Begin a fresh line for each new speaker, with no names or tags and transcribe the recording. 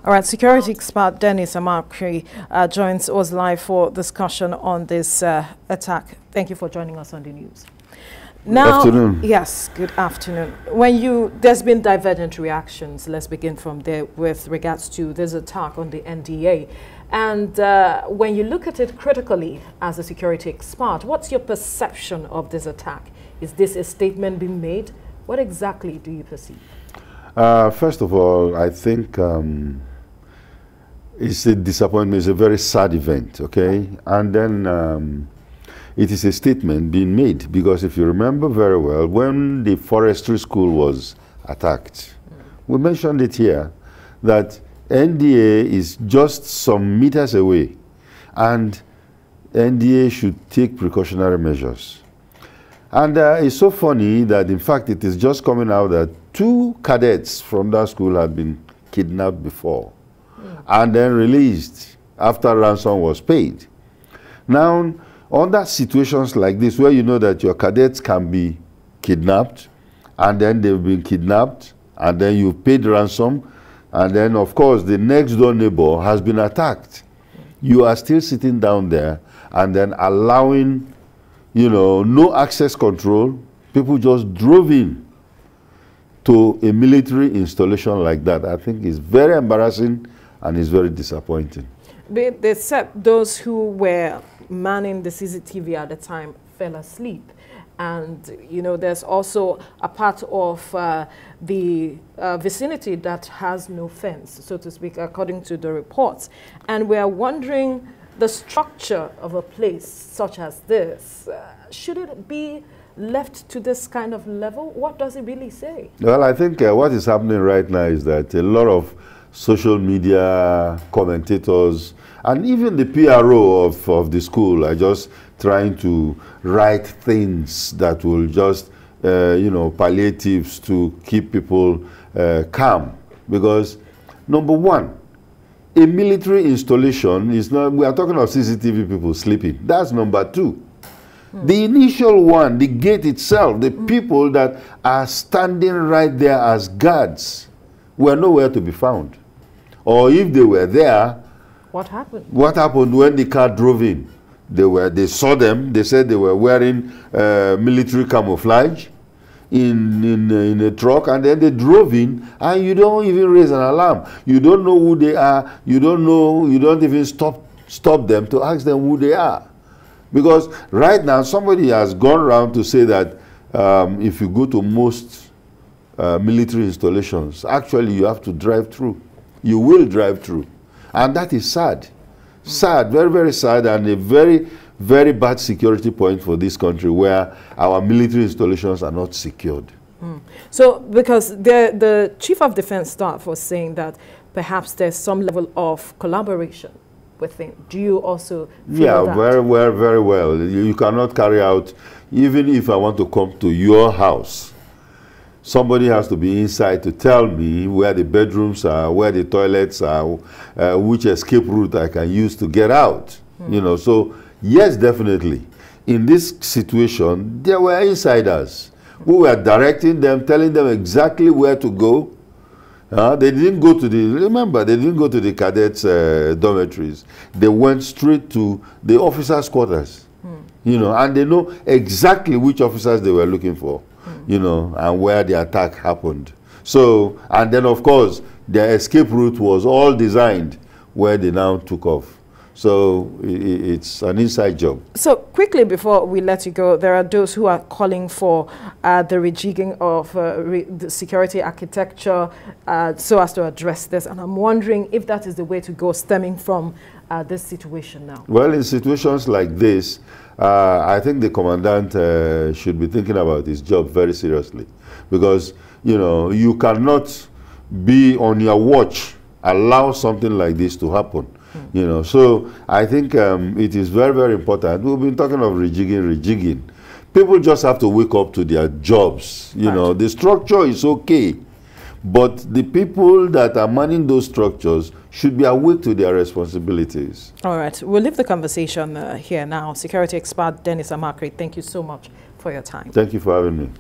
All right, security expert Dennis Amachree joins us live for discussion on this attack. Thank you for joining us on the news. Now,
good afternoon.
Yes, good afternoon. There's been divergent reactions. Let's begin from there with regards to this attack on the NDA. And when you look at it critically as a security expert, what's your perception of this attack? Is this a statement being made? What exactly do you perceive?
First of all, I think it's a disappointment. It's a very sad event, okay? And then it is a statement being made because if you remember very well, when the forestry school was attacked, we mentioned it here, that NDA is just some meters away and NDA should take precautionary measures. And it's so funny that in fact it is just coming out that 2 cadets from that school had been kidnapped before and then released after ransom was paid. Now, under situations like this, where you know that your cadets can be kidnapped, and then they've been kidnapped, and then you've paid ransom, and then, of course, the next door neighbor has been attacked. You are still sitting down there and then allowing, you know, no access control. People just drove in to a military installation like that. I think it's very embarrassing and it's very disappointing.
They said those who were manning the CCTV at the time fell asleep. And, you know, there's also a part of the vicinity that has no fence, so to speak, according to the reports. And we are wondering the structure of a place such as this, should it be left to this kind of level? What does it really say? Well,
I think what is happening right now is that a lot of social media commentators and even the PRO of the school are just trying to write things that will just, you know, palliatives to keep people calm. Because, number one, a military installation is not, we are talking of CCTV people sleeping. That's number 2. The initial one, the gate itself, the people that are standing right there as guards were nowhere to be found. Or if they were there,
what happened? What
happened when the car drove in? They saw them. They said they were wearing military camouflage in a truck, and then they drove in, and you don't even raise an alarm. You don't know who they are. You don't know. You don't even stop them to ask them who they are, because right now somebody has gone around to say that if you go to most military installations, actually you have to drive through. You will drive through. And that is sad. Sad, very, very sad, and a very, very bad security point for this country where our military installations are not secured.
So, because the Chief of Defense Staff was saying that perhaps there's some level of collaboration within. Do you also feel that?
Very well, very well. You cannot carry out, even if I want to come to your house, somebody has to be inside to tell me where the bedrooms are, where the toilets are, which escape route I can use to get out. You know, so yes, definitely. In this situation, there were insiders who were directing them, telling them exactly where to go. They didn't go to remember, they didn't go to the cadets' dormitories. They went straight to the officers' quarters. You know, and they know exactly which officers they were looking for. You know, and where the attack happened. So, and then of course, their escape route was all designed where they now took off. So, it's an inside job.
So, quickly before we let you go, there are those who are calling for the rejigging of the security architecture so as to address this. And I'm wondering if that is the way to go stemming from this situation now.
Well, in situations like this, I think the commandant should be thinking about his job very seriously, because, you know, you cannot be on your watch, allow something like this to happen. You know, so I think it is very, very important. We've been talking of rejigging. People just have to wake up to their jobs. You know, the structure is okay, but the people that are manning those structures should be awake to their responsibilities.
All right. We'll leave the conversation here now. Security expert Dennis Amachree, thank you so much for your time.
Thank you for having me.